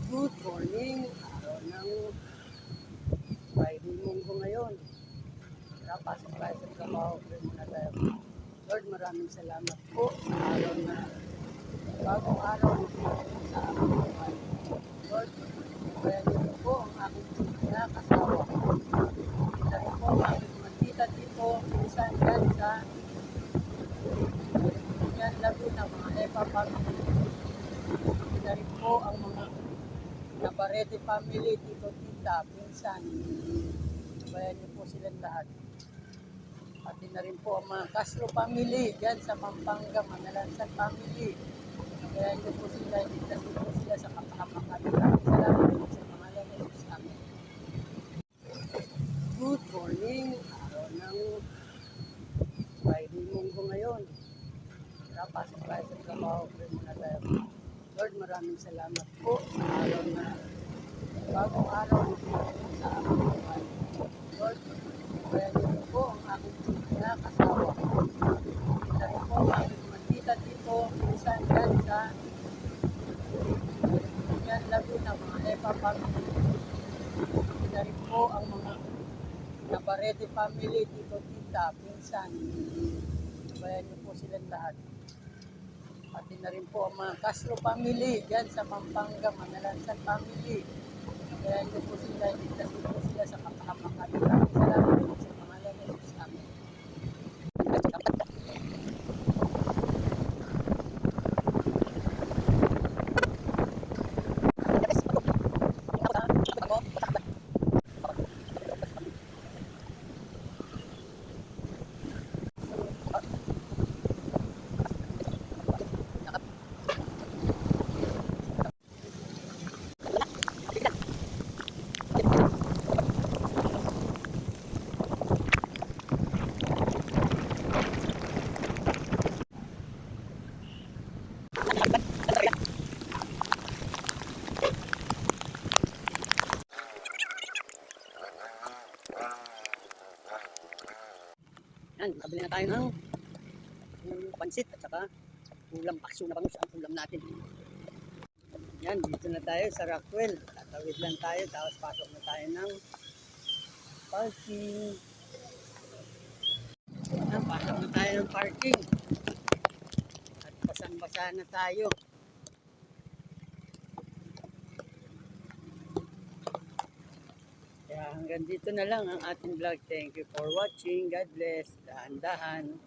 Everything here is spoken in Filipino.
Good morning, araw ng Friday Munggo ngayon. Tara, pasok tayo sa trabaho. Pray muna tayo. Lord, maraming salamat po sa araw na bagong araw na pinagod sa aming buhay. Lord, kaya niyo po ang aking kasawa. Kita rin po ang aking magkita dito, minsan yan sa yan Laguna, mga EPA family. Kita rin po ang mga Navarrete family, tito, tita, pinsan. Bayan niyo po silang lahat. Pati na rin po ang mga Castro family, dyan sa Pampanga, Manalansan family. Bayan niyo po sila, iligtas niyo po sila sa kapahamakan. Maraming salamat po sa pangalan ng Jesus. Amen. Good morning, araw ng Friday Munggo ngayon. Tara, pasok tayo sa trabaho. Pray muna tayo. Lord, maraming salamat po sa araw na bagong araw na pinagod sa aming buhay. Lord, kaya niyo po ang aking kasawa. Kita rin po ang aking magkita dito, minsan yan sa yan Laguna, mga EPA family. Kita rin po ang mga Navarrete family, tito, tita, pinsan. Bayan niyo po silang lahat. Pati na rin po ang mga Castro family, dyan sa Pampanga, Manalansan family. Kaya niyo po sila, iligtas niyo po sila sa kapahamakan. Maraming salamat po sa pangalan ng Jesus. Amen. Yan, nakabili na tayo ng pansit at saka ulam, pakso na bangus ang ulam natin. Yan, dito na tayo sa Rockwell. Tatawid lang tayo, tapos pasok na tayo ng parking. Yan, pasok na tayo ng parking. At basang-basa na tayo. Kaya hanggang dito na lang ang ating vlog. Thank you for watching. God bless. Dahan-dahan.